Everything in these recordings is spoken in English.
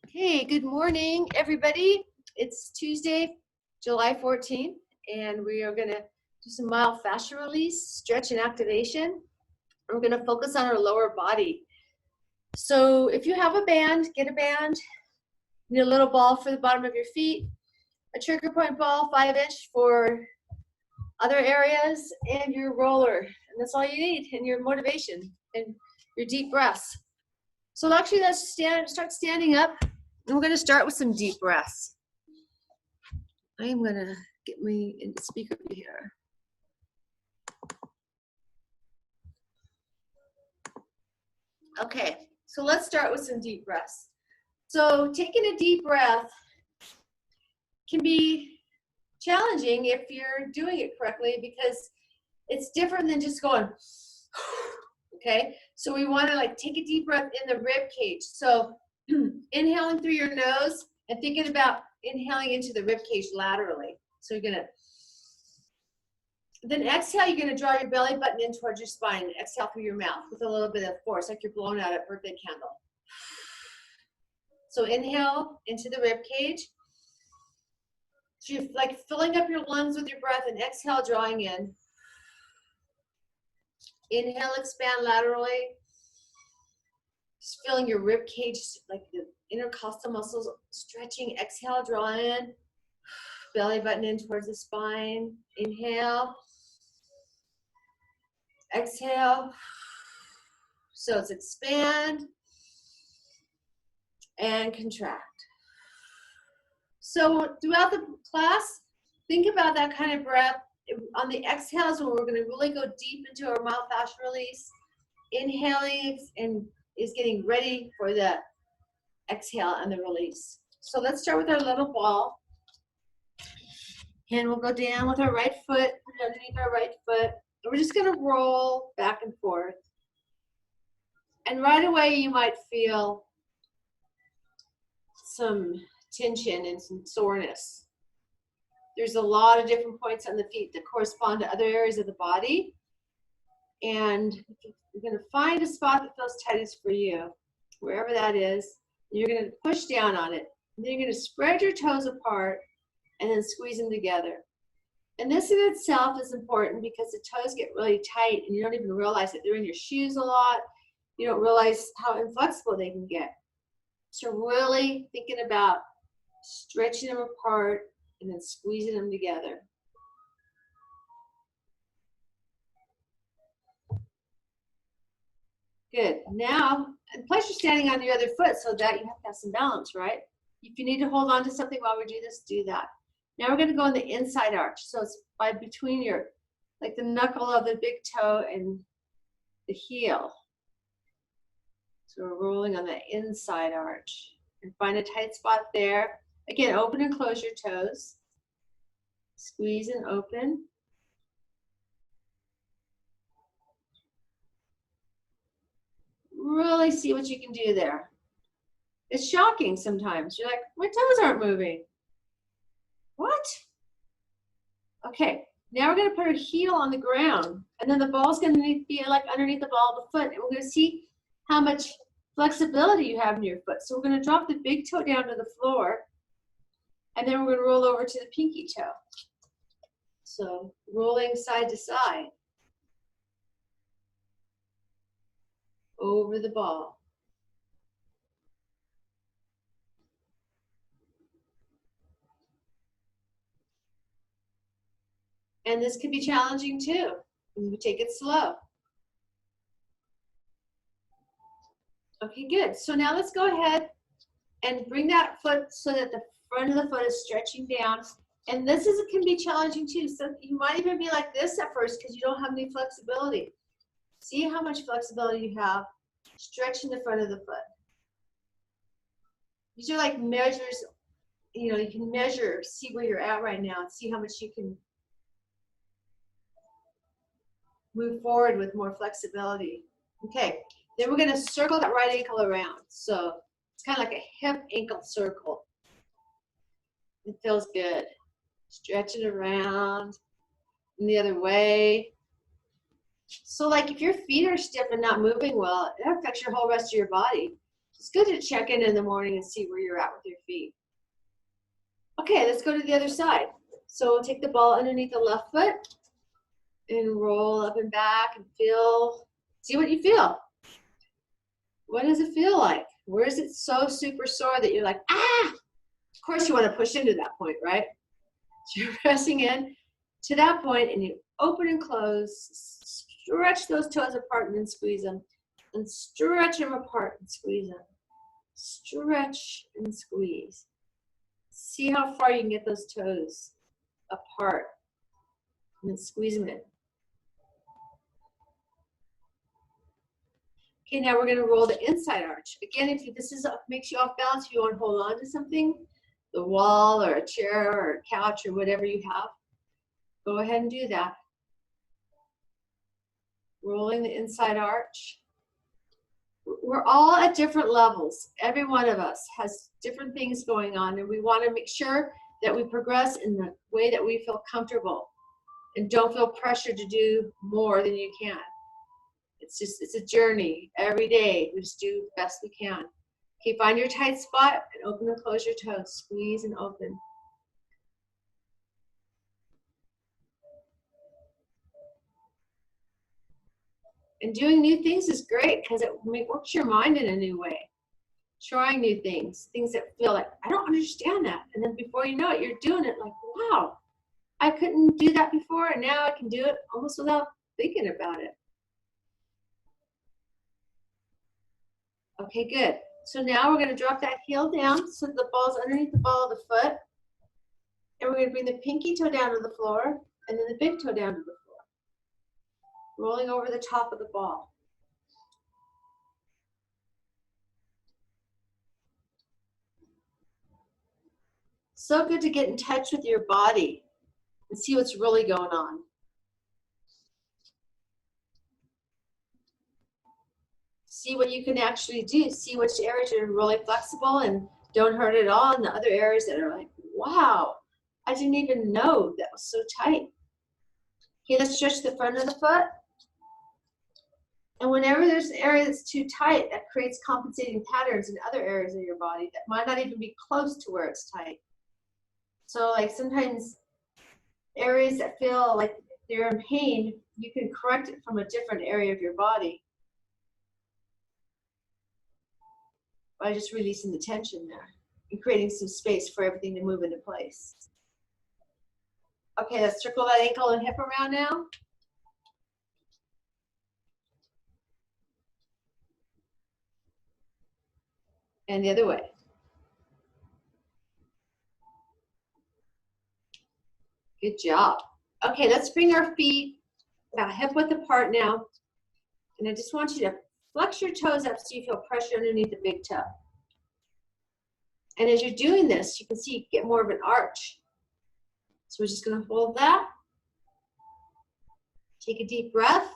Hey, good morning, everybody. It's Tuesday, July 14th, and we are going to do some myofascial release, stretch and activation. And we're going to focus on our lower body. So if you have a band, get a band. You need a little ball for the bottom of your feet, a trigger point ball, 5-inch for other areas, and your roller. And that's all you need, and your motivation and your deep breaths. So actually, let's start standing up. And we're going to start with some deep breaths. I am going to get me in the speaker here. Okay, so let's start with some deep breaths. So taking a deep breath can be challenging if you're doing it correctly because it's different than just going, okay? So we want to take a deep breath in the rib cage. So inhaling through your nose and thinking about inhaling into the rib cage laterally. So you're gonna, then exhale, you're gonna draw your belly button in towards your spine. Exhale through your mouth with a little bit of force, like you're blowing out a birthday candle. So inhale into the rib cage. So you're filling up your lungs with your breath, and exhale, drawing in. Inhale, expand laterally. Just feeling your rib cage, like the intercostal muscles stretching. Exhale, draw in. Belly button in towards the spine. Inhale. Exhale. So it's expand and contract. So throughout the class, think about that kind of breath. On the exhales, when we're going to really go deep into our myofascial release, inhaling and is getting ready for the exhale and the release. So let's start with our little ball. And we'll go down with our right foot, underneath our right foot. And we're just going to roll back and forth. And right away, you might feel some tension and some soreness. There's a lot of different points on the feet that correspond to other areas of the body. And you're going to find a spot that feels tightest for you, wherever that is. You're going to push down on it. And then you're going to spread your toes apart and then squeeze them together. And this in itself is important because the toes get really tight and you don't even realize it. They're in your shoes a lot. You don't realize how inflexible they can get. So really thinking about stretching them apart and then squeezing them together. Good. Now, and plus you're standing on your other foot so that you have to have some balance, right? If you need to hold on to something while we do this, do that. Now we're going to go in the inside arch. So it's by between your, like the knuckle of the big toe and the heel. So we're rolling on the inside arch. And find a tight spot there. Again, open and close your toes. Squeeze and open. Really see what you can do there. It's shocking sometimes. You're like, my toes aren't moving. What? Okay, now we're going to put our heel on the ground. And then the ball's going to be like underneath the ball of the foot. And we're going to see how much flexibility you have in your foot. So we're going to drop the big toe down to the floor. And then we're going to roll over to the pinky toe. So rolling side to side. Over the ball. And this can be challenging too. We take it slow. Okay, good. So now let's go ahead and bring that foot so that the front of the foot is stretching down. And this can be challenging too. So you might even be like this at first because you don't have any flexibility. See how much flexibility you have stretching the front of the foot. These are like measures, you know, you can measure, see where you're at right now and see how much you can move forward with more flexibility. Okay, then we're going to circle that right ankle around. So it's kind of like a hip ankle circle. It feels good. Stretch it around and the other way. So like if your feet are stiff and not moving well, it affects your whole rest of your body. It's good to check in the morning and see where you're at with your feet. Okay, let's go to the other side. So we'll take the ball underneath the left foot and roll up and back and feel, see what you feel. What does it feel like? Where is it so super sore that you're like, ah? Of course you want to push into that point, right? So you're pressing in to that point and you open and close, stretch those toes apart and then squeeze them. And stretch them apart and squeeze them. Stretch and squeeze. See how far you can get those toes apart and then squeeze them in. Okay, now we're going to roll the inside arch. Again, if this makes you off balance, if you want to hold on to something, the wall or a chair or a couch or whatever you have, go ahead and do that. Rolling the inside arch. We're all at different levels. Every one of us has different things going on, and we want to make sure that we progress in the way that we feel comfortable and don't feel pressure to do more than you can. It's a journey every day. We just do the best we can. Okay, find your tight spot and open and close your toes. Squeeze and open. And doing new things is great because it works your mind in a new way. Trying new things, things that feel like, I don't understand that. And then before you know it, you're doing it like, wow, I couldn't do that before, and now I can do it almost without thinking about it. Okay, good. So now we're going to drop that heel down so the ball's underneath the ball of the foot. And we're going to bring the pinky toe down to the floor and then the big toe down to the floor. Rolling over the top of the ball. So good to get in touch with your body and see what's really going on. See what you can actually do. See which areas are really flexible and don't hurt at all, and the other areas that are like, wow, I didn't even know that was so tight. Okay, let's stretch the front of the foot. And whenever there's an area that's too tight, that creates compensating patterns in other areas of your body that might not even be close to where it's tight. So like sometimes areas that feel like they're in pain, you can correct it from a different area of your body by just releasing the tension there and creating some space for everything to move into place. Okay, let's circle that ankle and hip around now. And the other way. Good job. Okay, let's bring our feet about hip width apart now. And I just want you to flex your toes up so you feel pressure underneath the big toe. And as you're doing this, you can see you get more of an arch. So we're just going to hold that. Take a deep breath.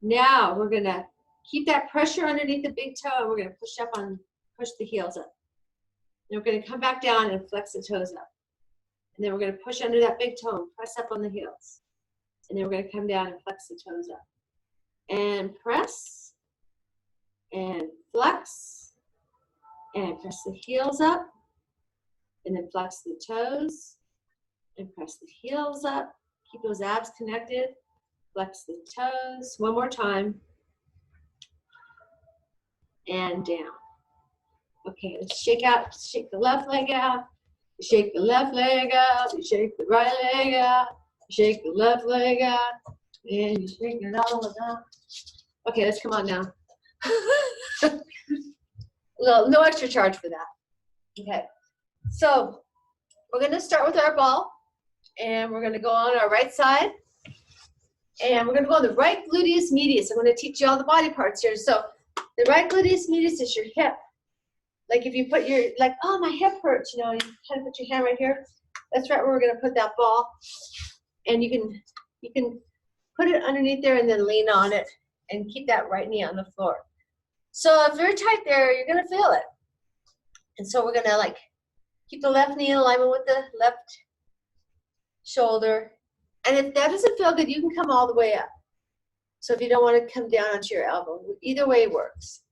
Now we're going to keep that pressure underneath the big toe, and we're going to push the heels up. Then we're going to come back down and flex the toes up. And then we're going to push under that big toe and press up on the heels. And then we're going to come down and flex the toes up. And press, and flex, and press the heels up, and then flex the toes, and press the heels up. Keep those abs connected. Flex the toes. One more time. And down. Okay, let's shake the left leg out. You shake the left leg out. You shake the right leg out. You shake the left leg out. And you shake it all down. Okay, let's come on now. Well, no extra charge for that. Okay, so we're going to start with our ball, and we're going to go on our right side, and we're going to go on the right gluteus medius. I'm going to teach you all the body parts here. So the right gluteus medius is your hip. Like if you put your, like, oh, my hip hurts, you know, you kind of put your hand right here. That's right where we're going to put that ball, and you can put it underneath there and then lean on it and keep that right knee on the floor. So if you're tight there, you're going to feel it. And so we're going to like keep the left knee in alignment with the left shoulder. And if that doesn't feel good, you can come all the way up. So if you don't want to come down onto your elbow, either way works.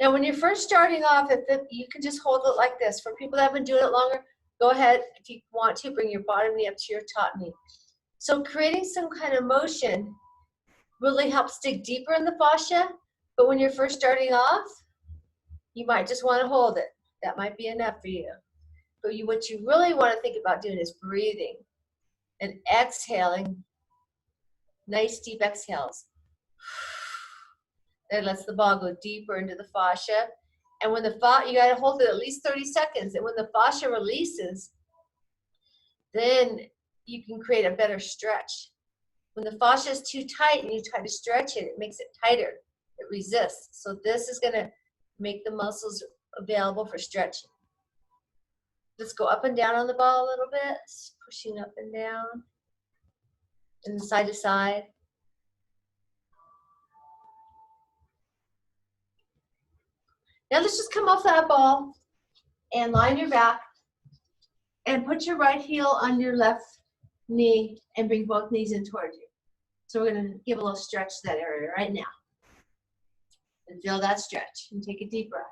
Now, when you're first starting off, you can just hold it like this. For people that have been doing it longer, go ahead, if you want to, bring your bottom knee up to your top knee. So creating some kind of motion really helps dig deeper in the fascia, but when you're first starting off, you might just want to hold it. That might be enough for you. But what you really want to think about doing is breathing and exhaling, nice deep exhales. That lets the ball go deeper into the fascia. And when you got to hold it at least 30 seconds. And when the fascia releases, then you can create a better stretch. When the fascia is too tight and you try to stretch it, it makes it tighter. It resists. So this is going to make the muscles available for stretching. Let's go up and down on the ball a little bit, pushing up and down, and side to side. Now let's just come off that ball and lie on your back and put your right heel on your left knee and bring both knees in toward you. So we're going to give a little stretch to that area right now. And feel that stretch. And take a deep breath.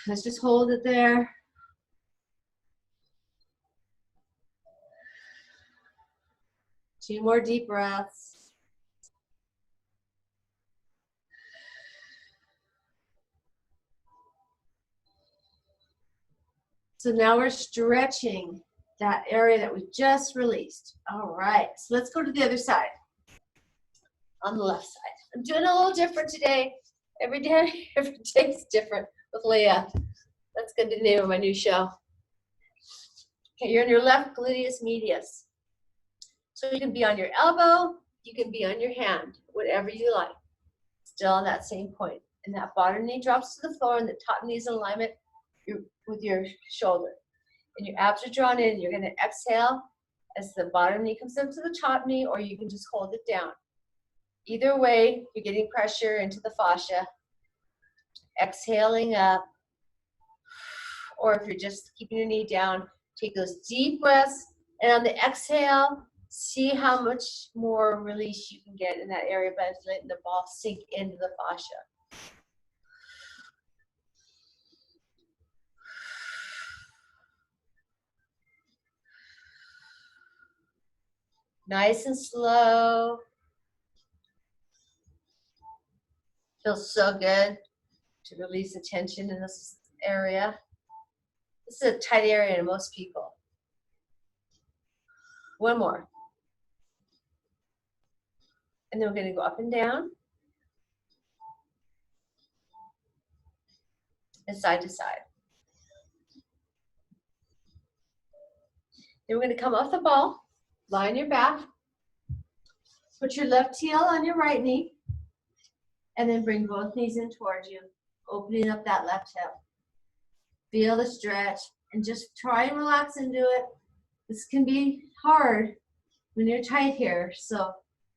Let's just hold it there. Two more deep breaths. So now we're stretching that area that we just released. All right, so let's go to the other side. On the left side. I'm doing a little different today. Every day is different with Leah. That's good to name of my new show. Okay, you're in your left gluteus medius. So you can be on your elbow, you can be on your hand, whatever you like. Still on that same point. And that bottom knee drops to the floor and the top knee is in alignment with your shoulder. And your abs are drawn in. You're going to exhale as the bottom knee comes up to the top knee, or you can just hold it down. Either way, you're getting pressure into the fascia. Exhaling up. Or if you're just keeping your knee down, take those deep breaths. And on the exhale, see how much more release you can get in that area by letting the ball sink into the fascia. Nice and slow. Feels so good to release the tension in this area. This is a tight area in most people. One more. And then we're going to go up and down. And side to side. Then we're going to come off the ball. Lie on your back. Put your left heel on your right knee. And then bring both knees in towards you, opening up that left hip. Feel the stretch and just try and relax into it. This can be hard when you're tight here, so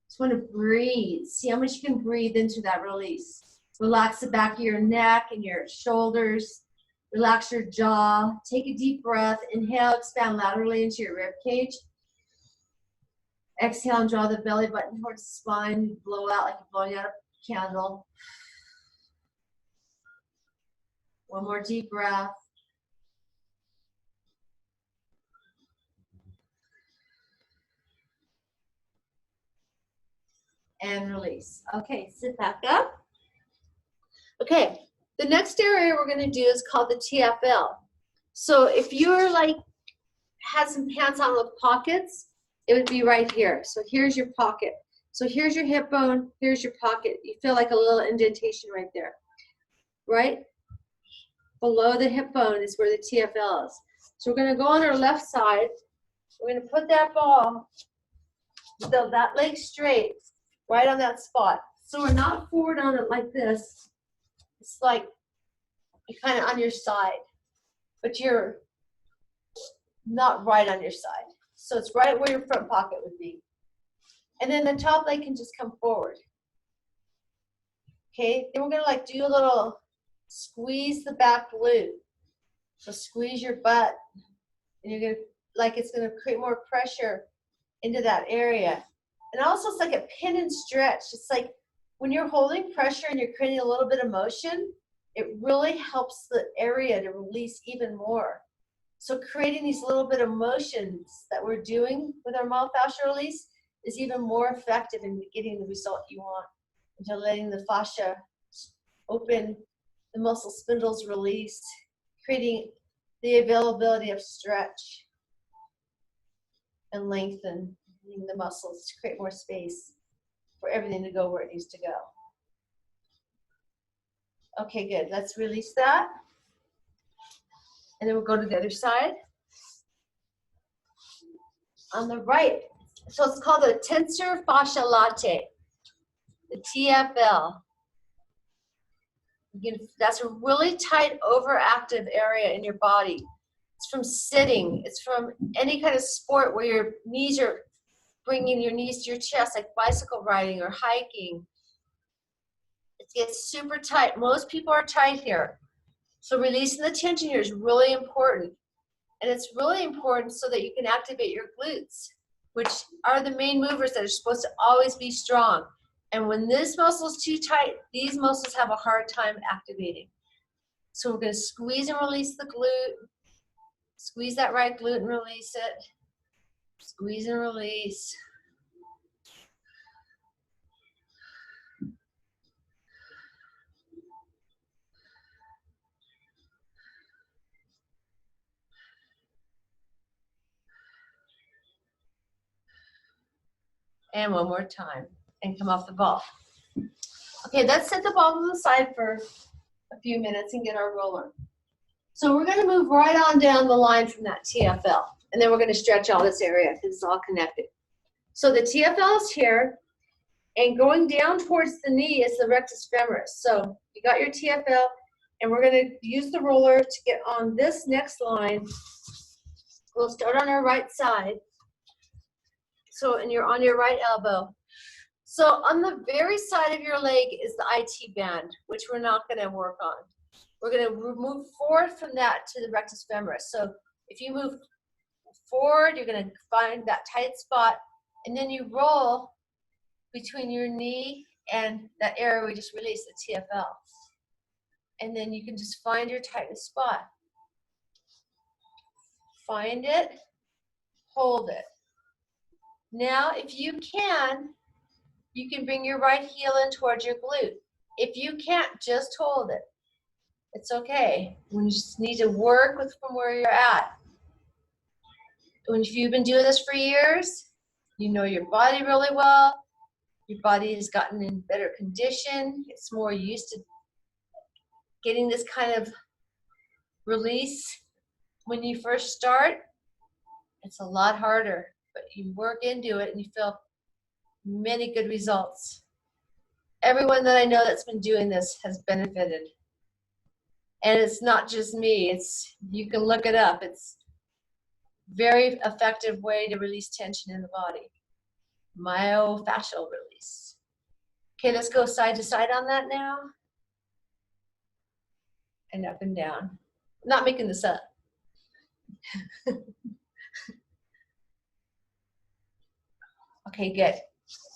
just want to breathe. See how much you can breathe into that release. Relax the back of your neck and your shoulders. Relax your jaw. Take a deep breath. Inhale, expand laterally into your rib cage. Exhale and draw the belly button towards the spine. Blow out like you're blowing out a candle. One more deep breath. And release. Okay, sit back up. Okay, the next area we're going to do is called the TFL. So if you're like, had some pants on with pockets, it would be right here. So here's your pocket. So here's your hip bone, here's your pocket. You feel like a little indentation right there, right? Below the hip bone is where the TFL is. So we're going to go on our left side. We're going to put that ball, so that leg straight, right on that spot. So we're not forward on it like this. It's like you're kind of on your side, but you're not right on your side. So it's right where your front pocket would be. And then the top leg can just come forward. Okay, then we're gonna do a little squeeze the back glute. So squeeze your butt, and you're gonna, it's gonna create more pressure into that area. And also it's like a pin and stretch. It's like when you're holding pressure and you're creating a little bit of motion, it really helps the area to release even more. So creating these little bit of motions that we're doing with our myofascial release is even more effective in getting the result you want, into letting the fascia open, the muscle spindles release, creating the availability of stretch and lengthening the muscles to create more space for everything to go where it needs to go. Okay, good. Let's release that. And then we'll go to the other side. On the right, so it's called the tensor fascia latae, the TFL. That's a really tight, overactive area in your body. It's from sitting. It's from any kind of sport where your knees are bringing your knees to your chest, like bicycle riding or hiking. It gets super tight. Most people are tight here. So releasing the tension here is really important. And it's really important so that you can activate your glutes, which are the main movers that are supposed to always be strong. And when this muscle is too tight, these muscles have a hard time activating. So we're going to squeeze and release the glute. Squeeze that right glute and release it. Squeeze and release. And one more time. And come off the ball. Okay, let's set the ball to the side for a few minutes and get our roller. So we're going to move right on down the line from that TFL. And then we're going to stretch all this area because it's all connected. So the TFL is here. And going down towards the knee is the rectus femoris. So you got your TFL. And we're going to use the roller to get on this next line. We'll start on our right side. So, and you're on your right elbow. So on the very side of your leg is the IT band, which we're not going to work on. We're going to move forward from that to the rectus femoris. So if you move forward, you're going to find that tight spot, and then you roll between your knee and that area we just released, the TFL. And then you can just find your tightest spot. Find it, hold it. Now, if you can bring your right heel in towards your glute. If you can't, just hold it. It's okay. You just need to work from where you're at. If you've been doing this for years, you know your body really well. Your body has gotten in better condition. It's more used to getting this kind of release. When you first start, it's a lot harder, but you work into it and you feel many good results. Everyone that I know that's been doing this has benefited. And it's not just me. You can look it up. It's a very effective way to release tension in the body. Myofascial release. Okay, let's go side to side on that now. And up and down. I'm not making this up. Okay, good.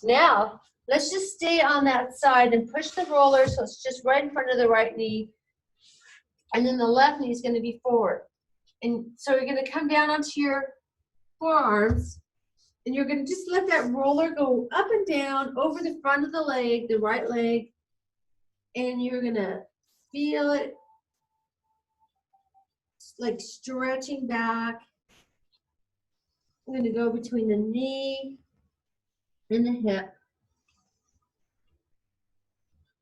Now, let's just stay on that side and push the roller so it's just right in front of the right knee. And then the left knee is going to be forward. And so you're going to come down onto your forearms. And you're going to just let that roller go up and down over the front of the leg, the right leg. And you're going to feel it like stretching back. I'm going to go between the knee and the hip.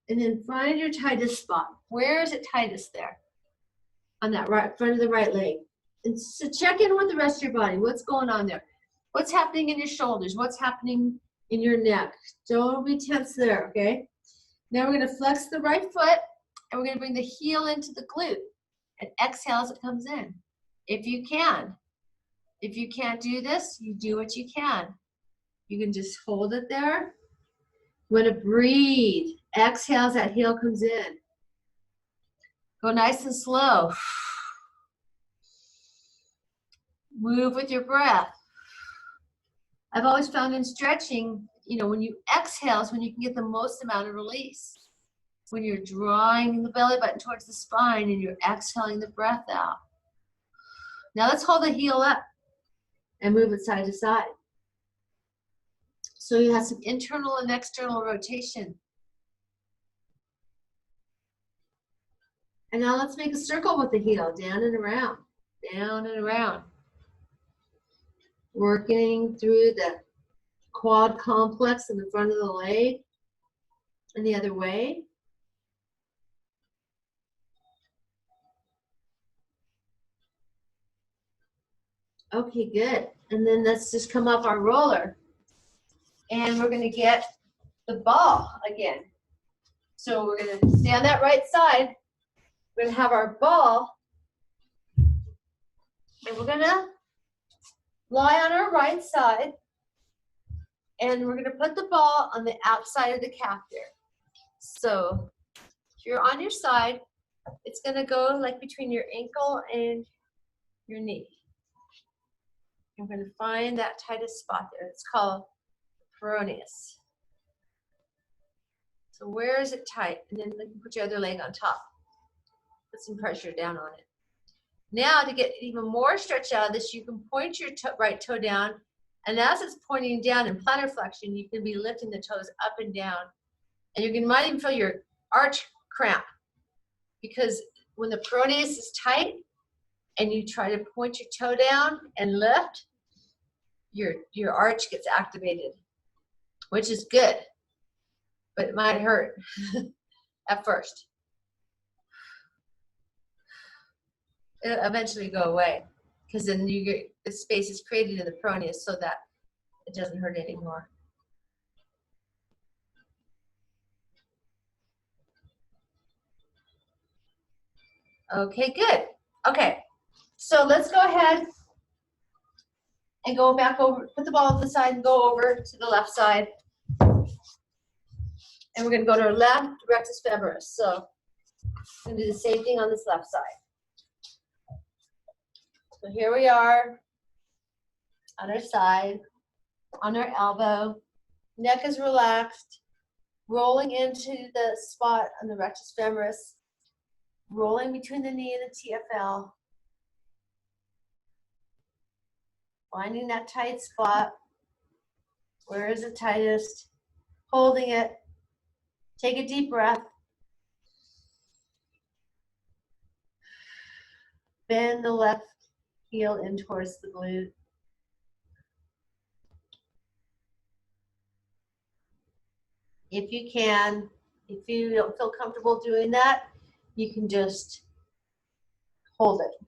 And then find your tightest spot. Where is it tightest there? On that right front of the right leg. And so check in with the rest of your body. What's going on there? What's happening in your shoulders? What's happening in your neck? Don't be tense there, okay? Now we're going to flex the right foot, and we're going to bring the heel into the glute. And exhale as it comes in. If you can. If you can't do this, you do what you can. You can just hold it there. We're going to breathe. Exhale as that heel comes in. Go nice and slow. Move with your breath. I've always found in stretching, when you exhale is when you can get the most amount of release. When you're drawing the belly button towards the spine and you're exhaling the breath out. Now let's hold the heel up and move it side to side. So you have some internal and external rotation. And now let's make a circle with the heel, down and around, down and around. Working through the quad complex in the front of the leg and the other way. Okay, good. And then let's just come up our roller. And we're going to get the ball again. So we're going to stay on that right side. We're going to have our ball. And we're going to lie on our right side. And we're going to put the ball on the outside of the calf there. So if you're on your side, it's going to go like between your ankle and your knee. I'm going to find that tightest spot there. It's called peroneus. So where is it tight? And then you can put your other leg on top. Put some pressure down on it. Now to get even more stretch out of this, you can point your right toe down. And as it's pointing down in plantar flexion, you can be lifting the toes up and down. And you might even feel your arch cramp. Because when the peroneus is tight and you try to point your toe down and lift, your arch gets activated, which is good, but it might hurt at first. It'll eventually go away because then you get the space is created in the peroneus so that it doesn't hurt anymore. Okay, good. Okay, so let's go ahead and go back over, put the ball to the side and go over to the left side. And we're going to go to our left rectus femoris. So we're going to do the same thing on this left side. So here we are on our side, on our elbow. Neck is relaxed, rolling into the spot on the rectus femoris, rolling between the knee and the TFL. Finding that tight spot. Where is it tightest? Holding it. Take a deep breath. Bend the left heel in towards the glute. If you can, if you don't feel comfortable doing that, you can just hold it.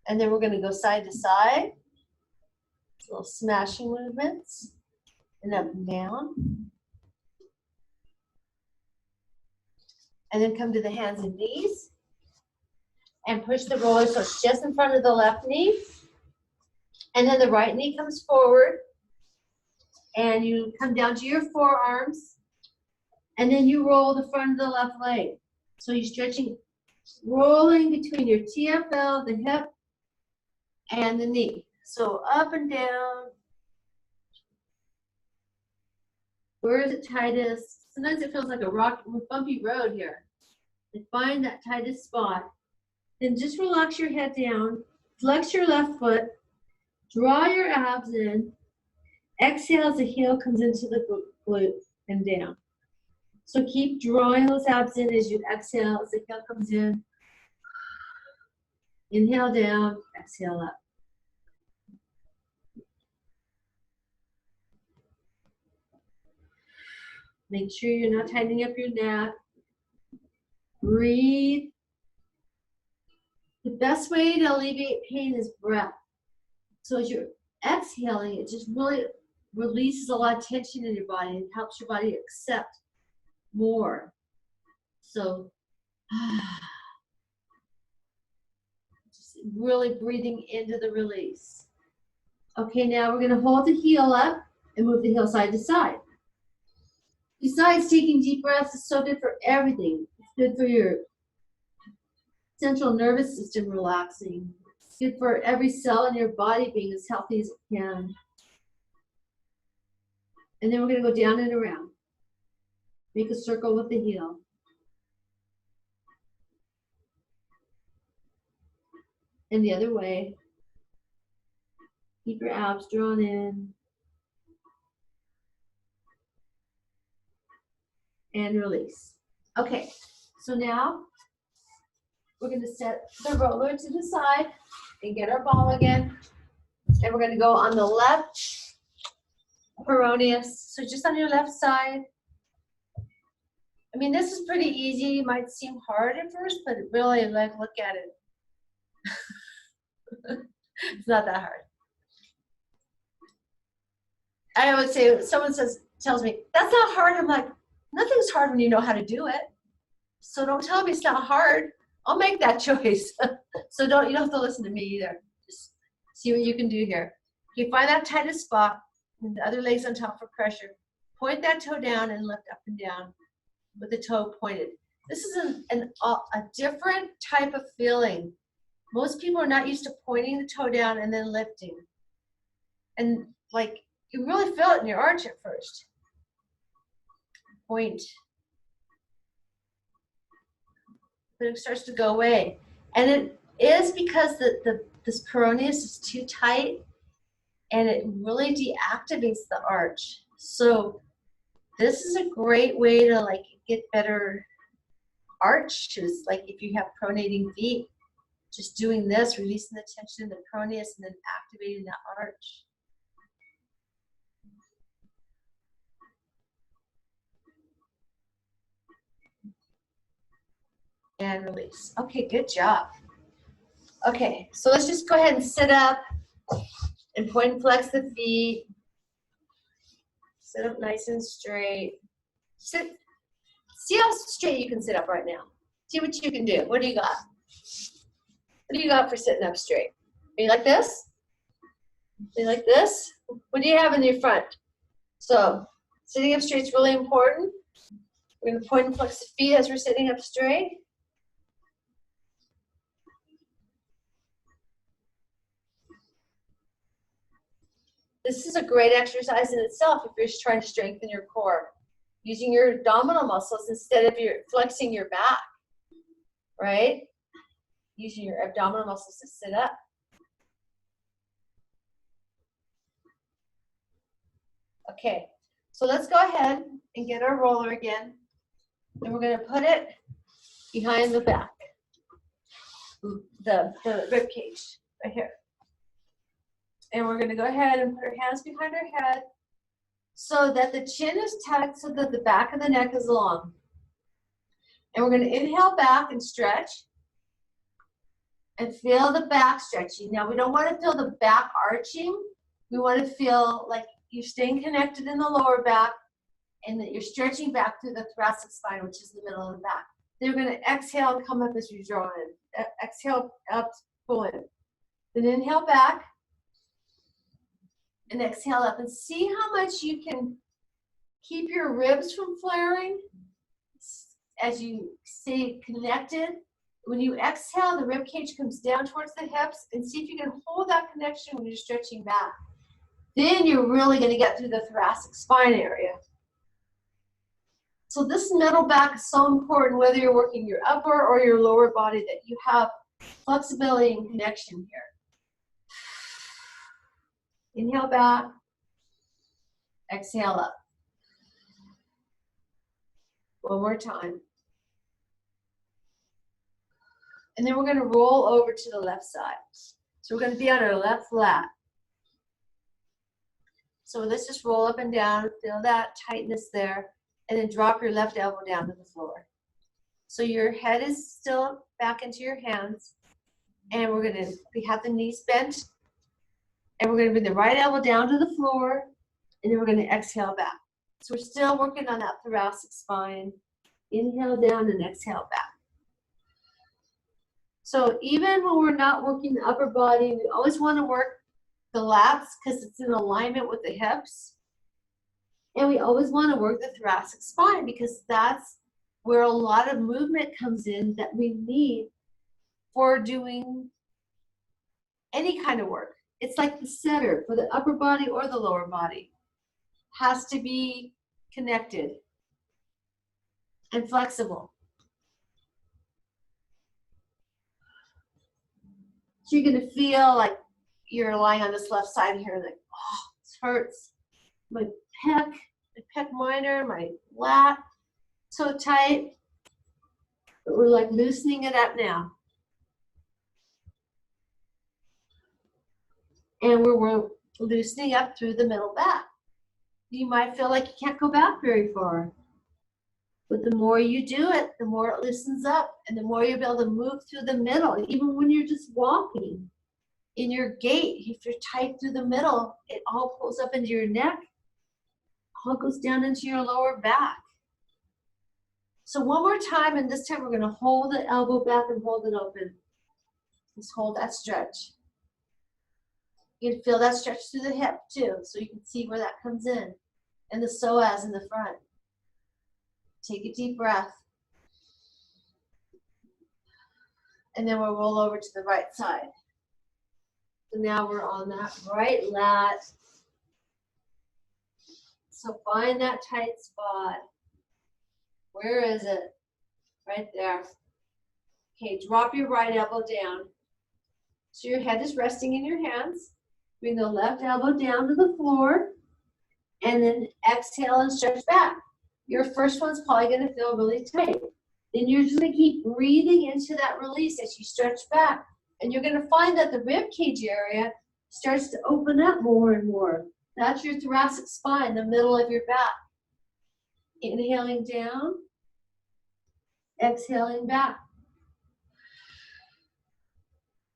And then we're going to go side to side. Little smashing movements. And up and down. And then come to the hands and knees. And push the roller so it's just in front of the left knee. And then the right knee comes forward. And you come down to your forearms. And then you roll the front of the left leg. So you're stretching, rolling between your TFL, the hip, and the knee. So up and down. Where is it tightest? Sometimes it feels like a rocky, bumpy road here. And find that tightest spot. Then just relax your head down. Flex your left foot. Draw your abs in. Exhale as the heel comes into the glute and down. So keep drawing those abs in as you exhale as the heel comes in. Inhale down, exhale up. Make sure you're not tightening up your neck. Breathe. The best way to alleviate pain is breath. So as you're exhaling, it just really releases a lot of tension in your body and helps your body accept more. So just really breathing into the release. Okay, now we're going to hold the heel up and move the heel side to side. Besides taking deep breaths, it's so good for everything. It's good for your Central nervous system relaxing. It's good for every cell in your body being as healthy as it can. And then we're going to go down and around. Make a circle with the heel. And the other way. Keep your abs drawn in. And release. Okay, so now we're going to set the roller to the side and get our ball again. And we're going to go on the left peroneus. So just on your left side. I mean, this is pretty easy. It might seem hard at first, but really, like, look at it. It's not that hard. I would say, if someone tells me, that's not hard. I'm like, nothing's hard when you know how to do it. So don't tell me it's not hard. I'll make that choice. So you don't have to listen to me either. Just see what you can do here. You find that tightest spot, and the other leg's on top for pressure. Point that toe down and lift up and down with the toe pointed. This is a different type of feeling. Most people are not used to pointing the toe down and then lifting. And like, you really feel it in your arch at first. Point. But it starts to go away. And it is because this peroneus is too tight, and it really deactivates the arch. So this is a great way to like get better arches. Like if you have pronating feet, just doing this, releasing the tension in the peroneus and then activating that arch. And release. Okay, good job. Okay, so let's just go ahead and sit up and point and flex the feet. Sit up nice and straight. Sit. See how straight you can sit up right now. See what you can do. What do you got? What do you got for sitting up straight? Are you like this? Are you like this? What do you have in your front? So sitting up straight is really important. We're going to point and flex the feet as we're sitting up straight. This is a great exercise in itself if you're just trying to strengthen your core. Using your abdominal muscles instead of your flexing your back, right? Using your abdominal muscles to sit up. Okay, so let's go ahead and get our roller again. And we're going to put it behind the back, the rib cage, right here. And we're going to go ahead and put our hands behind our head so that the chin is tucked so that the back of the neck is long. And we're going to inhale back and stretch. And feel the back stretching. Now, we don't want to feel the back arching. We want to feel like you're staying connected in the lower back and that you're stretching back through the thoracic spine, which is the middle of the back. Then we're going to exhale and come up as you draw in. Exhale up, pull in. Then inhale back. And exhale up. And see how much you can keep your ribs from flaring as you stay connected. When you exhale, the rib cage comes down towards the hips, and see if you can hold that connection when you're stretching back. Then you're really going to get through the thoracic spine area. So this middle back is so important, whether you're working your upper or your lower body, that you have flexibility and connection here. Inhale back, exhale up. One more time. And then we're going to roll over to the left side. So we're going to be on our left lat. So let's just roll up and down, feel that tightness there, and then drop your left elbow down to the floor. So your head is still back into your hands, and we have the knees bent, and we're going to bring the right elbow down to the floor, and then we're going to exhale back. So we're still working on that thoracic spine. Inhale down and exhale back. So even when we're not working the upper body, we always want to work the lats because it's in alignment with the hips. And we always want to work the thoracic spine because that's where a lot of movement comes in that we need for doing any kind of work. It's like the center for the upper body or the lower body has to be connected and flexible. So you're going to feel like you're lying on this left side here, like, oh, this hurts. My pec minor, my lat, so tight. But we're like loosening it up now. And we're loosening up through the middle back. You might feel like you can't go back very far. But the more you do it, the more it loosens up, and the more you'll be able to move through the middle, even when you're just walking. In your gait, if you're tight through the middle, it all pulls up into your neck, all goes down into your lower back. So one more time, and this time we're going to hold the elbow back and hold it open. Just hold that stretch. You can feel that stretch through the hip too, so you can see where that comes in, and the psoas in the front. Take a deep breath. And then we'll roll over to the right side. So now we're on that right lat. So find that tight spot. Where is it? Right there. Okay, drop your right elbow down. So your head is resting in your hands. Bring the left elbow down to the floor. And then exhale and stretch back. Your first one's probably going to feel really tight. Then you're just going to keep breathing into that release as you stretch back. And you're going to find that the rib cage area starts to open up more and more. That's your thoracic spine, the middle of your back. Inhaling down, exhaling back.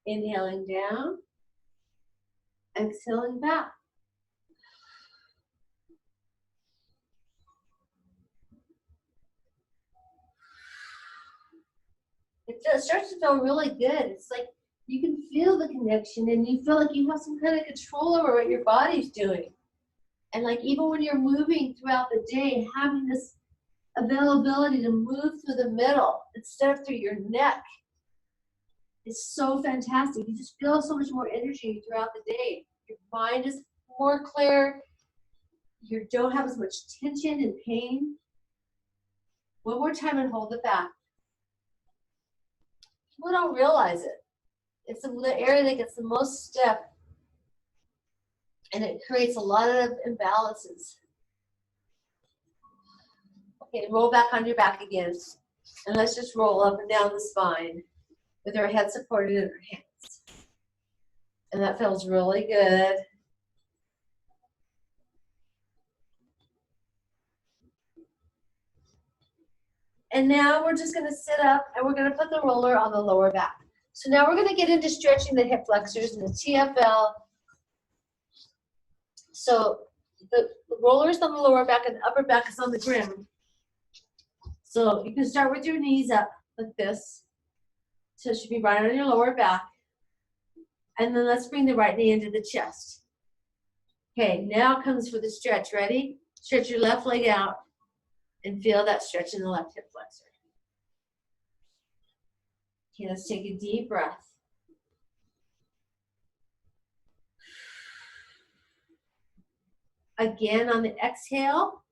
Inhaling down, exhaling back. It starts to feel really good. It's like you can feel the connection and you feel like you have some kind of control over what your body's doing. And like even when you're moving throughout the day, having this availability to move through the middle instead of through your neck is so fantastic. You just feel so much more energy throughout the day. Your mind is more clear. You don't have as much tension and pain. One more time and hold it back. People don't realize it. It's the area that gets the most stiff, and it creates a lot of imbalances. Okay, roll back on your back again, and let's just roll up and down the spine with our head supported in our hands. And that feels really good. And now we're just going to sit up, and we're going to put the roller on the lower back. So now we're going to get into stretching the hip flexors and the TFL. So the roller is on the lower back and the upper back is on the ground. So you can start with your knees up like this. So it should be right on your lower back. And then let's bring the right knee into the chest. Okay, now comes for the stretch. Ready? Stretch your left leg out and feel that stretch in the left hip flexor. Okay, let's take a deep breath. Again, on the exhale,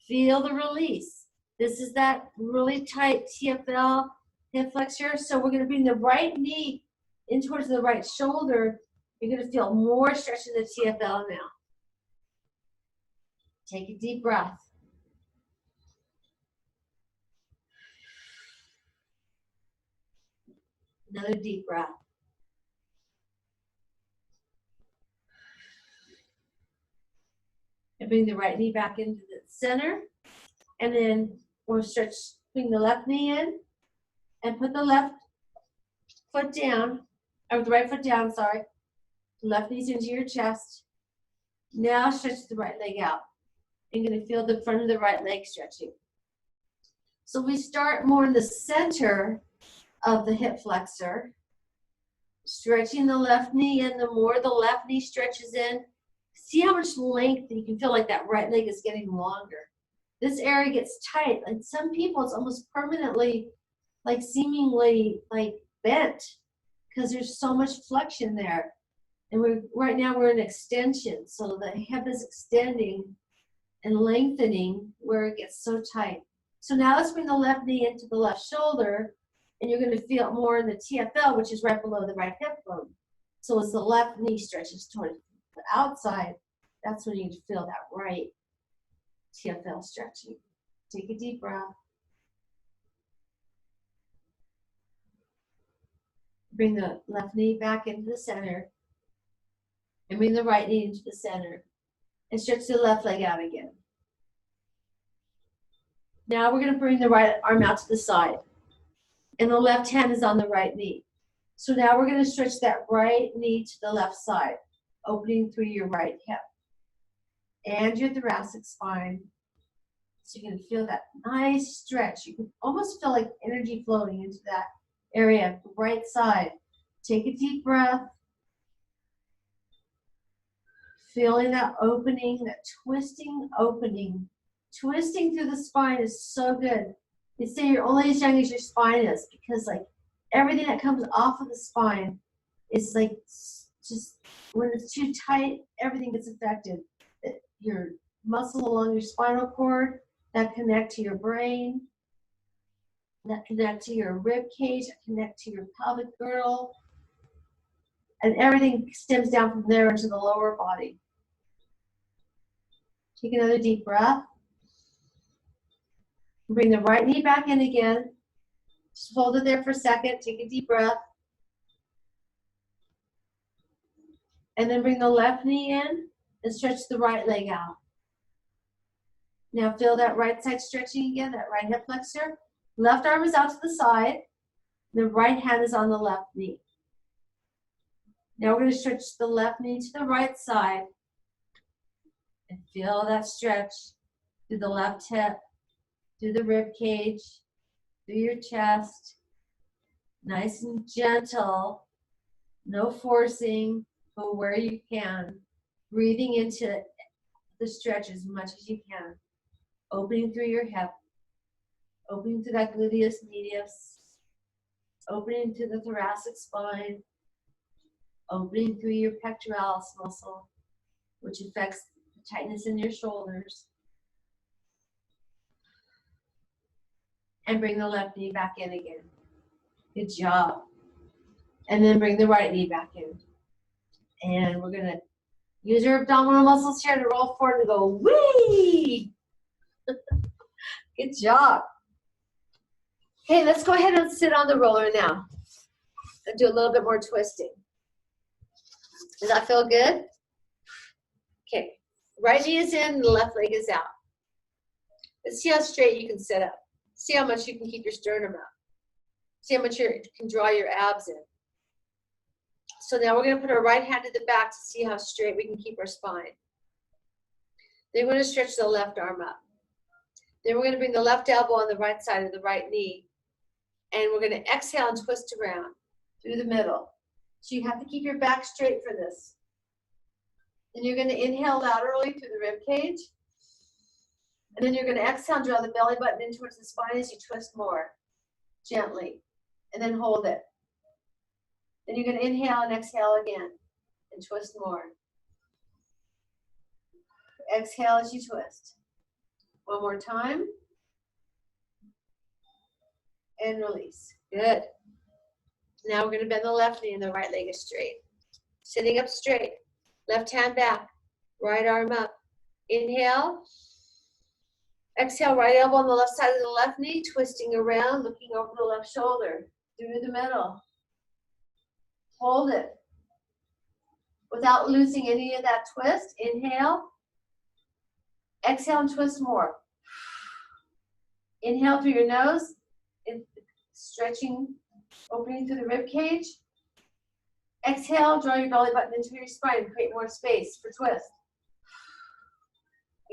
feel the release. This is that really tight TFL hip flexor. So we're going to bring the right knee in towards the right shoulder. You're going to feel more stretch in the TFL now. Take a deep breath. Another deep breath. And bring the right knee back into the center. And then we'll stretch, bring the left knee in and put the left foot down, or the right foot down, sorry. The left knee's into your chest. Now stretch the right leg out. You're going to feel the front of the right leg stretching. So we start more in the center of the hip flexor, stretching the left knee in. The more the left knee stretches in, see how much length you can feel like that right leg is getting longer. This area gets tight. And some people, it's almost permanently, like seemingly like bent. because there's so much flexion there. And right now we're in extension. So the hip is extending and lengthening where it gets so tight. So now let's bring the left knee into the left shoulder, and you're going to feel it more in the TFL, which is right below the right hip bone. So as the left knee stretches toward the outside, that's when you feel that right TFL stretching. Take a deep breath. Bring the left knee back into the center, and bring the right knee into the center, and stretch the left leg out again. Now we're going to bring the right arm out to the side, and the left hand is on the right knee. So now we're going to stretch that right knee to the left side, opening through your right hip and your thoracic spine. So you can feel that nice stretch. You can almost feel like energy flowing into that area, right side. Take a deep breath. Feeling that opening, that twisting opening. Twisting through the spine is so good. They say you're only as young as your spine is, because like everything that comes off of the spine is like just, when it's too tight, everything gets affected. Your muscle along your spinal cord that connect to your brain, that connect to your rib cage, that connect to your pelvic girdle, and everything stems down from there into the lower body. Take another deep breath. Bring the right knee back in again. Just hold it there for a second. Take a deep breath. And then bring the left knee in and stretch the right leg out. Now feel that right side stretching again, that right hip flexor. Left arm is out to the side. The right hand is on the left knee. Now we're going to stretch the left knee to the right side. And feel that stretch through the left hip, through the rib cage, through your chest. Nice and gentle. No forcing. Go where you can. Breathing into the stretch as much as you can. Opening through your hip. Opening to that gluteus medius. Opening to the thoracic spine. Opening through your pectoralis muscle, which affects the tightness in your shoulders. And bring the left knee back in again. Good job. And then bring the right knee back in. And we're going to use your abdominal muscles here to roll forward and go, whee! Good job. Okay, let's go ahead and sit on the roller now and do a little bit more twisting. Does that feel good? Okay, right knee is in, the left leg is out. Let's see how straight you can sit up. See how much you can keep your sternum up. See how much you can draw your abs in. So now we're going to put our right hand to the back to see how straight we can keep our spine. Then we're going to stretch the left arm up. Then we're going to bring the left elbow on the right side of the right knee. And we're going to exhale and twist around through the middle. So you have to keep your back straight for this. Then you're going to inhale laterally through the rib cage. And then you're going to exhale and draw the belly button in towards the spine as you twist more gently. And then hold it. Then you're going to inhale and exhale again and twist more. Exhale as you twist. One more time. And release. Good. Now we're going to bend the left knee and the right leg is straight. Sitting up straight. Left hand back. Right arm up. Inhale. Exhale, right elbow on the left side of the left knee, twisting around, looking over the left shoulder, through the middle. Hold it. Without losing any of that twist, inhale. Exhale and twist more. Inhale through your nose, stretching, opening through the rib cage. Exhale, draw your belly button into your spine, create more space for twist.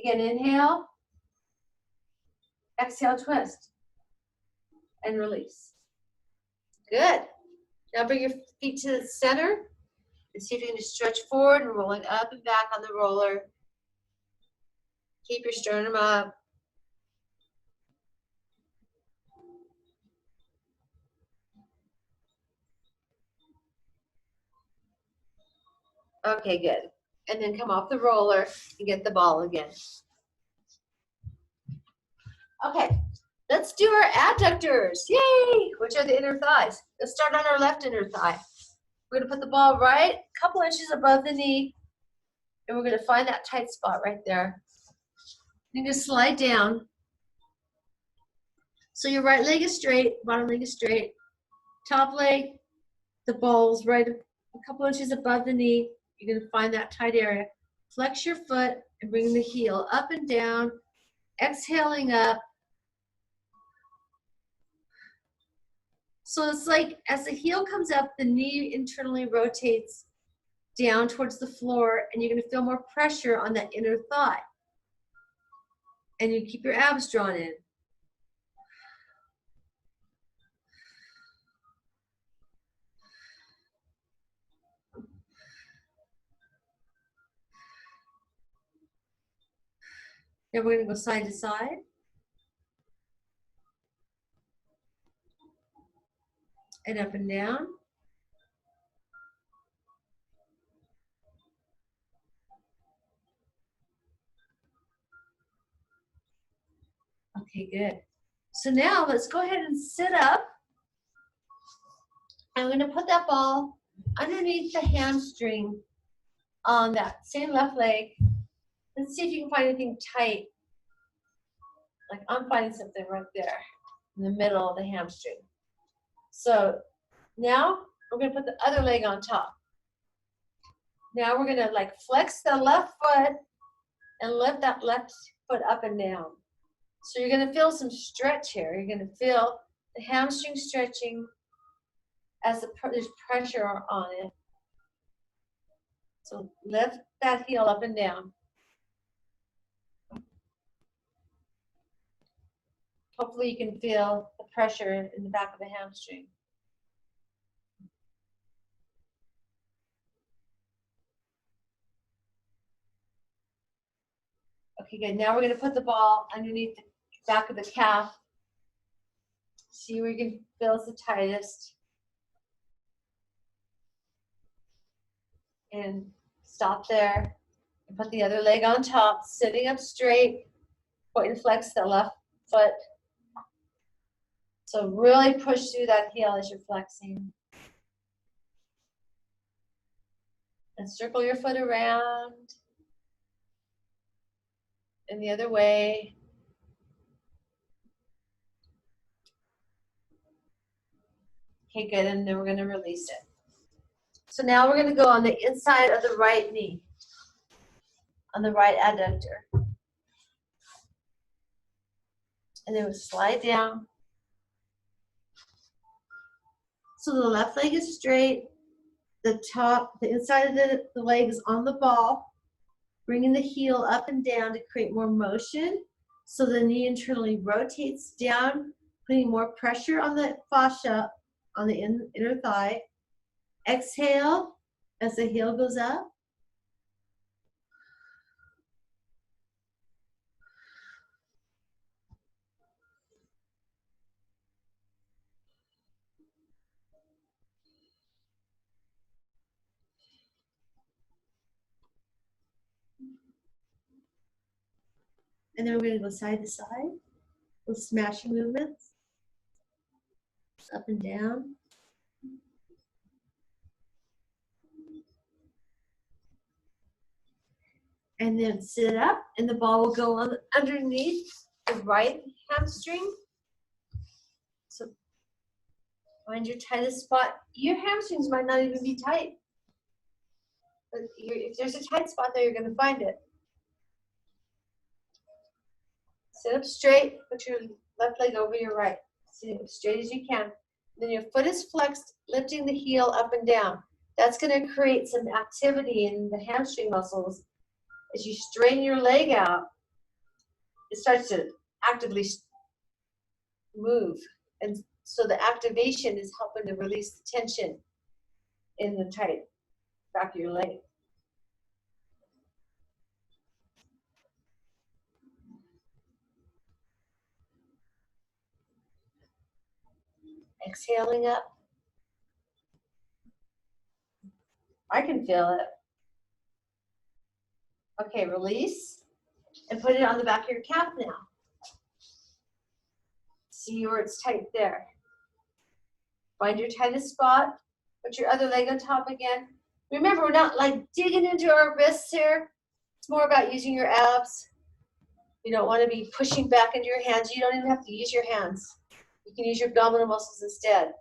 Again, inhale. Exhale, twist. And release. Good. Now bring your feet to the center and see if you can just stretch forward and rolling up and back on the roller. Keep your sternum up. Okay, good. And then come off the roller and get the ball again. Okay, let's do our adductors. Yay! Which are the inner thighs. Let's start on our left inner thigh. We're gonna put the ball right a couple inches above the knee, and we're gonna find that tight spot right there. You're gonna slide down. So your right leg is straight, bottom leg is straight. Top leg, the ball's right a couple inches above the knee. You're gonna find that tight area. Flex your foot and bring the heel up and down, exhaling up. So it's like as the heel comes up, the knee internally rotates down towards the floor, and you're gonna feel more pressure on that inner thigh. And you keep your abs drawn in. Then we're gonna go side to side. And up and down. Okay, good. So now let's go ahead and sit up. I'm gonna put that ball underneath the hamstring on that same left leg. Let's see if you can find anything tight. Like I'm finding something right there in the middle of the hamstring. So now we're gonna put the other leg on top. Now we're gonna like flex the left foot and lift that left foot up and down. So you're gonna feel some stretch here. You're gonna feel the hamstring stretching as there's pressure on it. So lift that heel up and down. Hopefully you can feel the pressure in the back of the hamstring. Okay, good. Now we're going to put the ball underneath the back of the calf. See where you can feel it's the tightest. And stop there. And put the other leg on top, sitting up straight. Point and flex the left foot. So really push through that heel as you're flexing. And circle your foot around. And the other way. Okay, good. And then we're going to release it. So now we're going to go on the inside of the right knee, on the right adductor. And then we'll slide down. So the left leg is straight. The inside of the leg is on the ball. Bringing the heel up and down to create more motion. So the knee internally rotates down, putting more pressure on the fascia on the inner thigh. Exhale as the heel goes up. And then we're going to go side to side with smashing movements. Up and down. And then sit up, and the ball will go on underneath the right hamstring. So find your tightest spot. Your hamstrings might not even be tight. But if there's a tight spot there, you're going to find it. Sit up straight, put your left leg over your right. Sit up straight as you can. Then your foot is flexed, lifting the heel up and down. That's going to create some activity in the hamstring muscles. As you strain your leg out, it starts to actively move. And so the activation is helping to release the tension in the tight back of your leg. Exhaling up. I can feel it. Okay, release and put it on the back of your calf now. See where it's tight there. Find your tightest spot. Put your other leg on top again. Remember, we're not like digging into our wrists here. It's more about using your abs. You don't want to be pushing back into your hands. You don't even have to use your hands. You can use your abdominal muscles instead.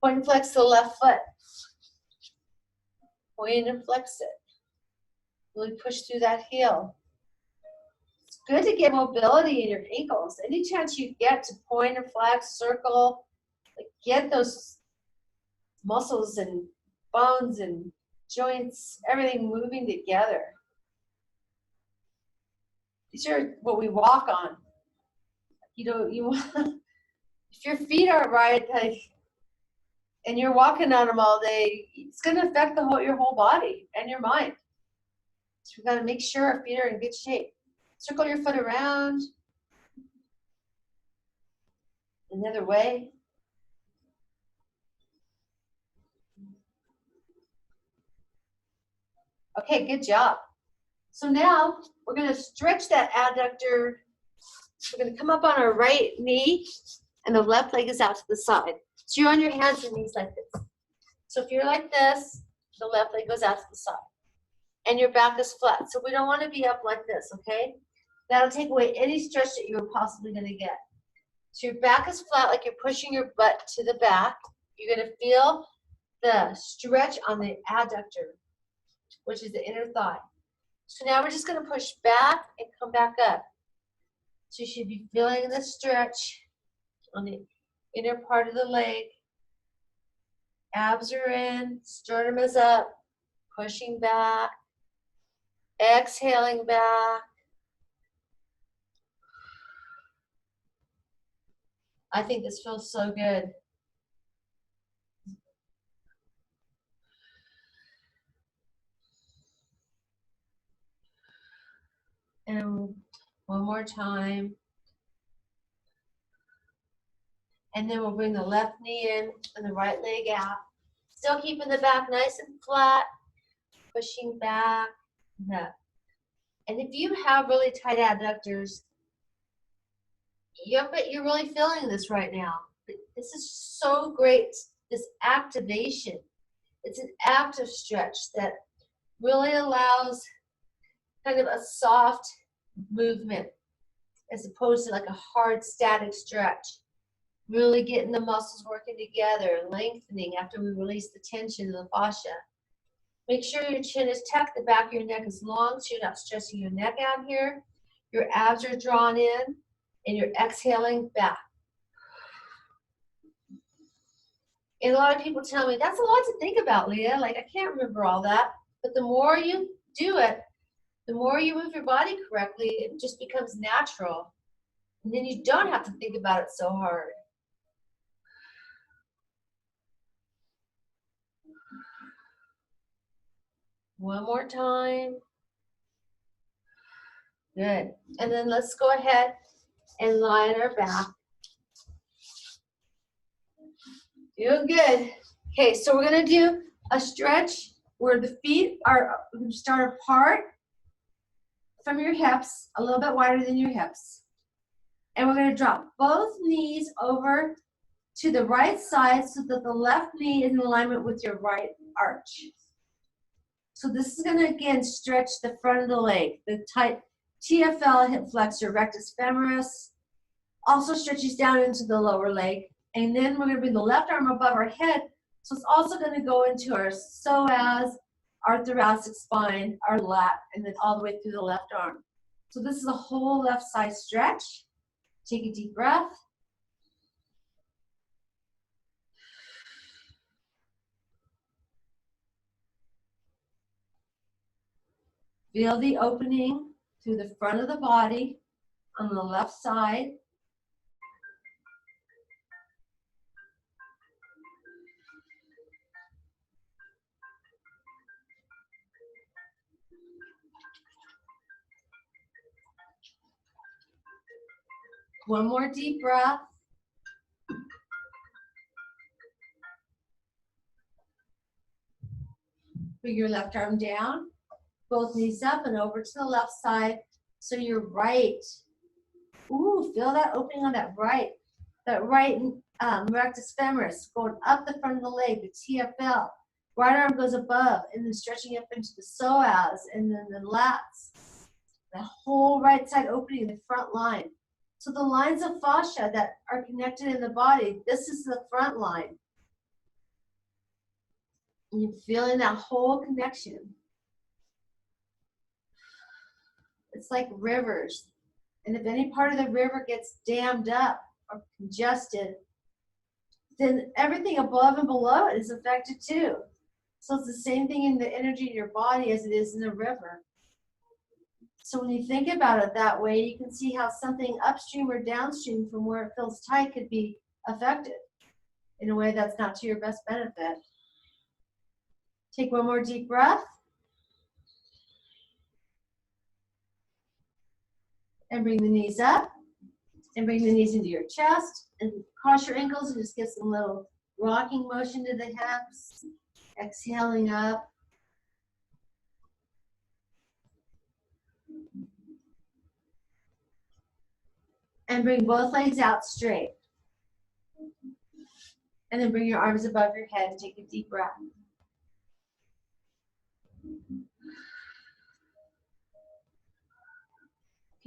Point and flex the left foot. Point and flex it. Really push through that heel. It's good to get mobility in your ankles. Any chance you get to point and flex, circle, like get those muscles and bones and joints, everything moving together. These are what we walk on. You know, if your feet are right, like, and you're walking on them all day, it's going to affect your whole body and your mind. So we've got to make sure our feet are in good shape. Circle your foot around. Another way. Okay, good job. So now we're going to stretch that adductor. We're going to come up on our right knee, and the left leg is out to the side. So you're on your hands and knees like this. So if you're like this, the left leg goes out to the side. And your back is flat. So we don't want to be up like this, okay? That'll take away any stretch that you're possibly going to get. So your back is flat, like you're pushing your butt to the back. You're going to feel the stretch on the adductor, which is the inner thigh. So now we're just going to push back and come back up. So you should be feeling the stretch on the inner part of the leg. Abs are in, sternum is up, pushing back, exhaling back. I think this feels so good. And one more time. And then we'll bring the left knee in and the right leg out. Still keeping the back nice and flat, pushing back and up. And if you have really tight adductors, you're really feeling this right now. This is so great, this activation. It's an active stretch that really allows kind of a soft movement as opposed to like a hard static stretch. Really getting the muscles working together, lengthening after we release the tension in the fascia. Make sure your chin is tucked, the back of your neck is long so you're not stressing your neck out here. Your abs are drawn in and you're exhaling back. And a lot of people tell me, that's a lot to think about, Leah. Like, I can't remember all that. But the more you do it, the more you move your body correctly, it just becomes natural. And then you don't have to think about it so hard. One more time. Good. And then let's go ahead and lie on our back. Doing good. Okay, so we're going to do a stretch where the feet are going to start apart from your hips, a little bit wider than your hips. And we're going to drop both knees over to the right side so that the left knee is in alignment with your right arch. So this is going to, again, stretch the front of the leg, the tight TFL, hip flexor, rectus femoris. Also stretches down into the lower leg. And then we're going to bring the left arm above our head. So it's also going to go into our psoas, our thoracic spine, our lat, and then all the way through the left arm. So this is a whole left side stretch. Take a deep breath. Feel the opening through the front of the body on the left side. One more deep breath. Bring your left arm down. Both knees up and over to the left side. So you're right. Ooh, feel that opening on that right rectus femoris going up the front of the leg, the TFL. Right arm goes above and then stretching up into the psoas and then the lats. The whole right side opening, the front line. So the lines of fascia that are connected in the body, this is the front line. And you're feeling that whole connection. It's like rivers. And if any part of the river gets dammed up or congested, then everything above and below it is affected too. So it's the same thing in the energy in your body as it is in the river. So when you think about it that way, you can see how something upstream or downstream from where it feels tight could be affected in a way that's not to your best benefit. Take one more deep breath. And bring the knees up. And bring the knees into your chest. And cross your ankles and just get some little rocking motion to the hips. Exhaling up. And bring both legs out straight. And then bring your arms above your head and take a deep breath.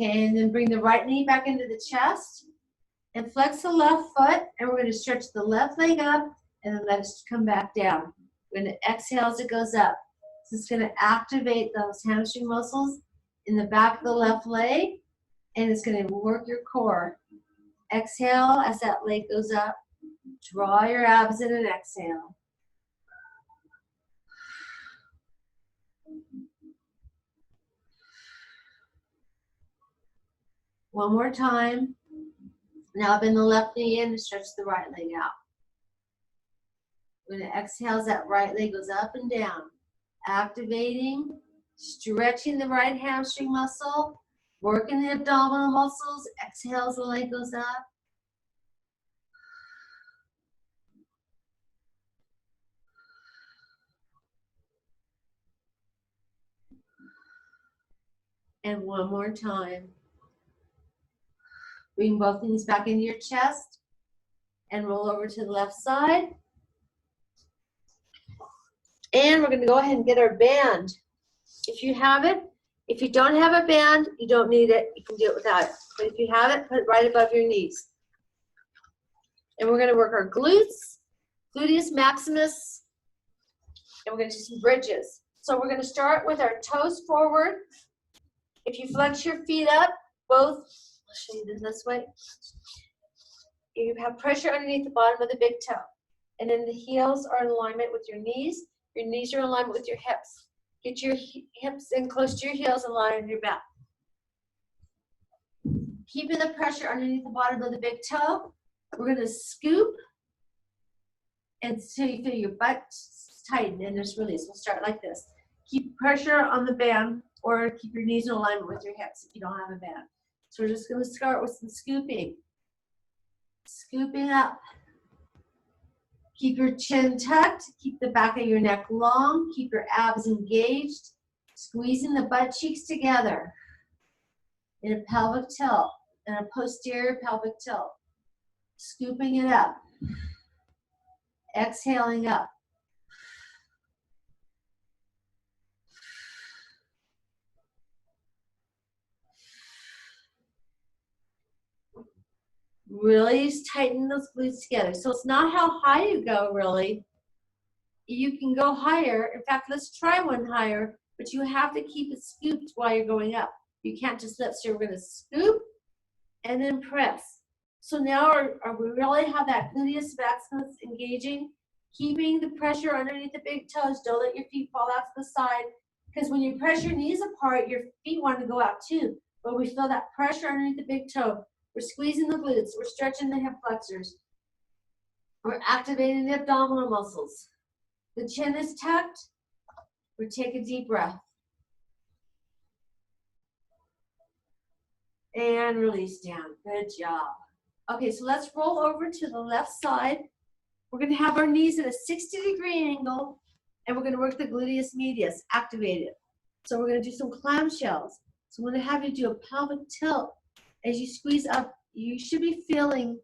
Okay, and then bring the right knee back into the chest. And flex the left foot. And we're going to stretch the left leg up and then let it come back down. We're going to exhale as it goes up. So it's going to activate those hamstring muscles in the back of the left leg. And it's going to work your core. Exhale as that leg goes up. Draw your abs in and exhale. One more time. Now bend the left knee in and stretch the right leg out. We're going to exhale as that right leg goes up and down. Activating, stretching the right hamstring muscle, working the abdominal muscles. Exhale as the leg goes up. And one more time. Bring both knees back into your chest and roll over to the left side. And we're going to go ahead and get our band. If you have it, if you don't have a band, you don't need it. You can do it without it. But if you have it, put it right above your knees. And we're going to work our glutes, gluteus maximus, and we're going to do some bridges. So we're going to start with our toes forward. If you flex your feet up, both, I'll show you this way. You have pressure underneath the bottom of the big toe. And then the heels are in alignment with your knees. Your knees are in alignment with your hips. Get your hips in close to your heels and line on your back. Keeping the pressure underneath the bottom of the big toe. We're going to scoop until you feel your butt tighten and just release. We'll start like this. Keep pressure on the band or keep your knees in alignment with your hips if you don't have a band. So we're just going to start with some scooping. Scooping up. Keep your chin tucked. Keep the back of your neck long. Keep your abs engaged. Squeezing the butt cheeks together in a pelvic tilt and a posterior pelvic tilt. Scooping it up. Exhaling up. Really just tighten those glutes together. So it's not how high you go, really. You can go higher. In fact, let's try one higher, but you have to keep it scooped while you're going up. You can't just lift. So we're going to scoop and then press. So now we really have that gluteus maximus engaging, keeping the pressure underneath the big toes. Don't let your feet fall out to the side, because when you press your knees apart, your feet want to go out too. But we feel that pressure underneath the big toe. We're squeezing the glutes. We're stretching the hip flexors. We're activating the abdominal muscles. The chin is tucked. We take a deep breath. And release down. Good job. Okay, so let's roll over to the left side. We're going to have our knees at a 60-degree angle, and we're going to work the gluteus medius. Activate it. So we're going to do some clamshells. So I'm going to have you do a pelvic tilt. As you squeeze up, you should be feeling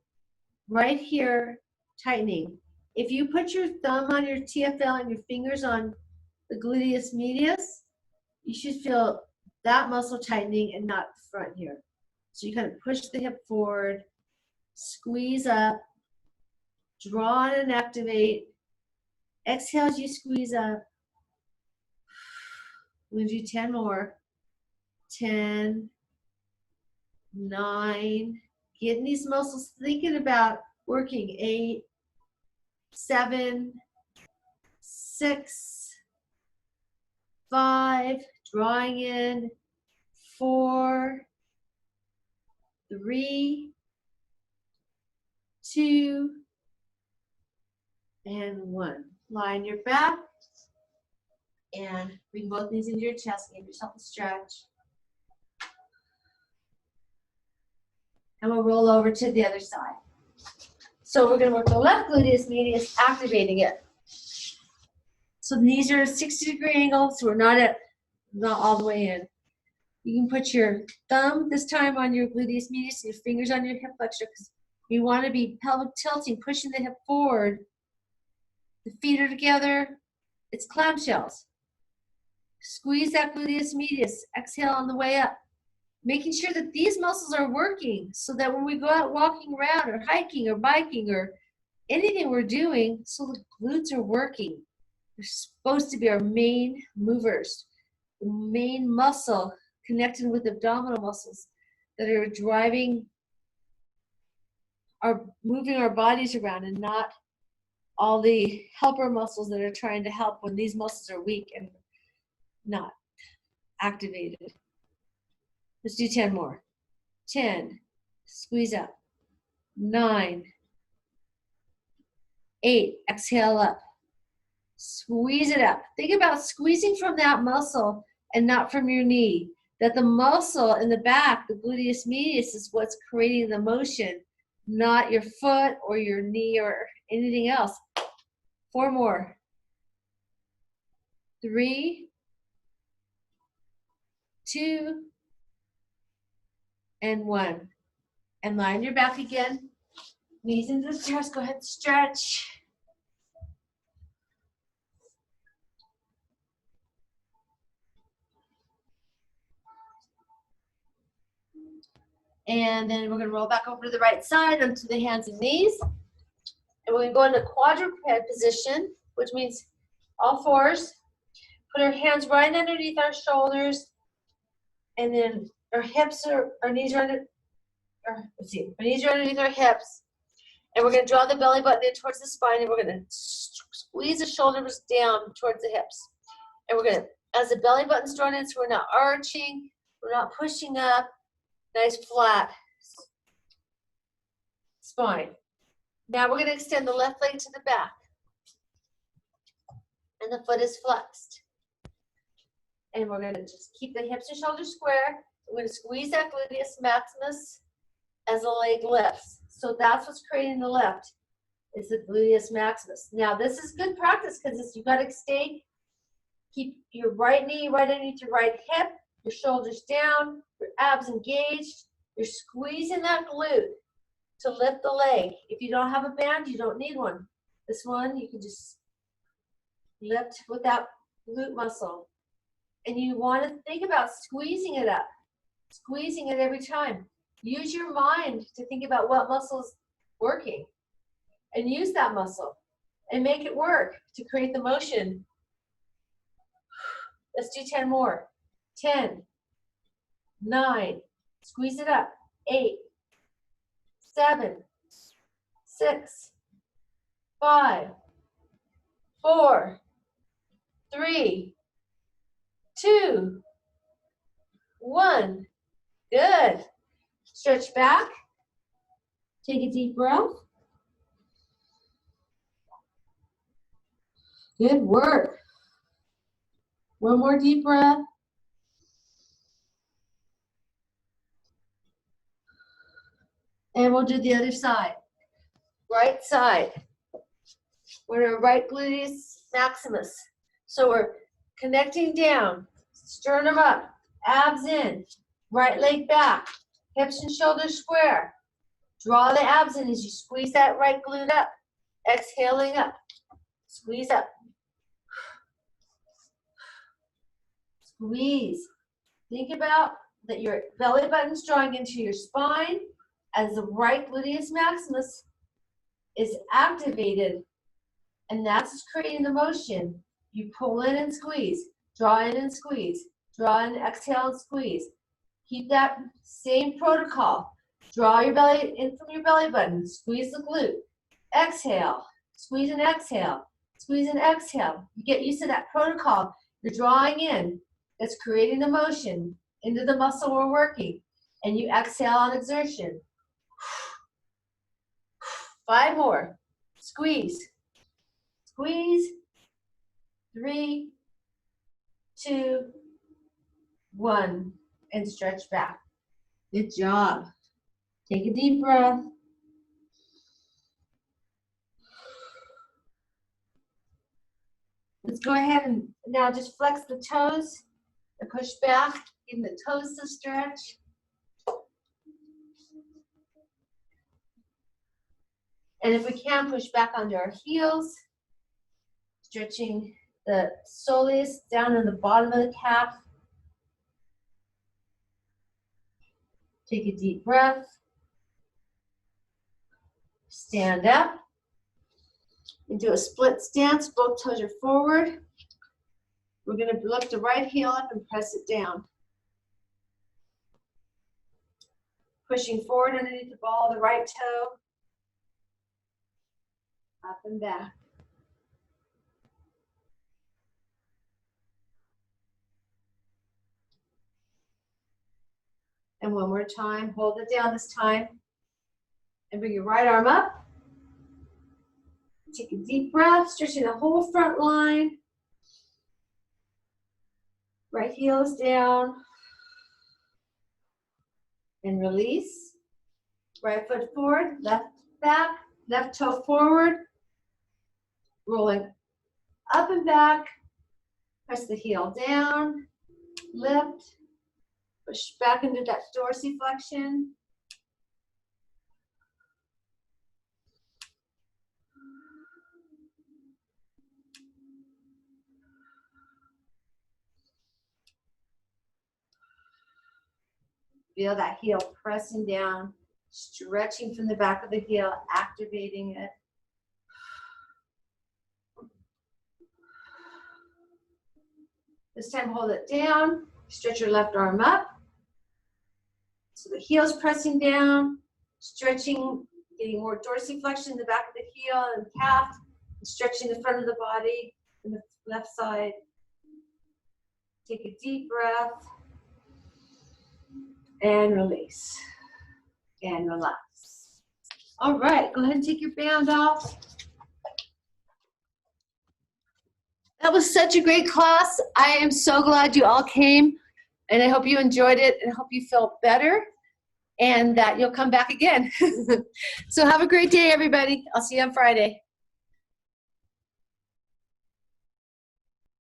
right here tightening. If you put your thumb on your TFL and your fingers on the gluteus medius, you should feel that muscle tightening and not the front here. So you kind of push the hip forward, squeeze up, draw and activate. Exhale as you squeeze up. We're going to do 10 more. 10, 9. Getting these muscles thinking about working. 8, 7, 6, 5. Drawing in. 4, 3, 2, and 1. Lie on your back and bring both knees into your chest. Give yourself a stretch. And we'll roll over to the other side. So we're going to work the left gluteus medius, activating it. So the knees are at a 60-degree angle, so we're not all the way in. You can put your thumb this time on your gluteus medius and your fingers on your hip flexor because we want to be pelvic tilting, pushing the hip forward. The feet are together. It's clamshells. Squeeze that gluteus medius. Exhale on the way up. Making sure that these muscles are working so that when we go out walking around or hiking or biking or anything we're doing, so the glutes are working. They're supposed to be our main movers, the main muscle connected with abdominal muscles that are moving our bodies around, and not all the helper muscles that are trying to help when these muscles are weak and not activated. Let's do 10 more. 10, squeeze up. 9, 8, exhale up. Squeeze it up. Think about squeezing from that muscle and not from your knee. That the muscle in the back, the gluteus medius, is what's creating the motion, not your foot or your knee or anything else. 4 more. 3, 2, and 1. And lie on your back again. Knees into the chest. Go ahead and stretch. And then we're going to roll back over to the right side onto the hands and knees. And we're going to go into quadruped position, which means all fours. Put our hands right underneath our shoulders. And then our knees are underneath our hips. And we're going to draw the belly button in towards the spine, and we're going to squeeze the shoulders down towards the hips. And we're going to, as the belly button's drawn in, so we're not arching, we're not pushing up, nice flat spine. Now we're going to extend the left leg to the back. And the foot is flexed. And we're going to just keep the hips and shoulders square. We're going to squeeze that gluteus maximus as the leg lifts. So that's what's creating the lift, is the gluteus maximus. Now this is good practice because you've got to keep your right knee right underneath your right hip, your shoulders down, your abs engaged. You're squeezing that glute to lift the leg. If you don't have a band, you don't need one. This one, you can just lift with that glute muscle. And you want to think about squeezing it up, squeezing it every time. Use your mind to think about what muscle is working and use that muscle and make it work to create the motion. Let's do 10 more. 10, 9, squeeze it up. 8, 7, 6, 5, 4, 3, 2, 1. Good. Stretch back. Take a deep breath. Good work. One more deep breath. And we'll do the other side. Right side. We're in our right gluteus maximus. So we're connecting down. Sternum up, abs in, right leg back, hips and shoulders square. Draw the abs in as you squeeze that right glute up. Exhaling up, squeeze up. Squeeze. Think about that your belly button's drawing into your spine as the right gluteus maximus is activated, and that's creating the motion. You pull in and squeeze, draw in and squeeze, draw in, exhale and squeeze. Keep that same protocol. Draw your belly in from your belly button, squeeze the glute, exhale, squeeze and exhale, squeeze and exhale. You get used to that protocol. You're drawing in, that's creating the motion into the muscle we're working, and you exhale on exertion. 5 more. Squeeze. Squeeze. 3, 2, 1. And stretch back. Good job. Take a deep breath. Let's go ahead and now just flex the toes and push back. Give the toes to stretch. And if we can, push back onto our heels, stretching the soleus down in the bottom of the calf. Take a deep breath. Stand up. And do a split stance. Both toes are forward. We're going to lift the right heel up and press it down. Pushing forward underneath the ball of the right toe. Up and back. And one more time, hold it down this time. And bring your right arm up. Take a deep breath, stretching the whole front line. Right heel is down. And release. Right foot forward, left back, left toe forward. Rolling up and back. Press the heel down. Lift. Push back into that dorsiflexion. Feel that heel pressing down, stretching from the back of the heel, activating it. This time hold it down, stretch your left arm up. So the heel's pressing down, stretching, getting more dorsiflexion in the back of the heel and calf, and stretching the front of the body and the left side. Take a deep breath. And release. And relax. All right, go ahead and take your band off. That was such a great class. I am so glad you all came, and I hope you enjoyed it, and I hope you felt better, and that you'll come back again. So have a great day, everybody. I'll see you on Friday.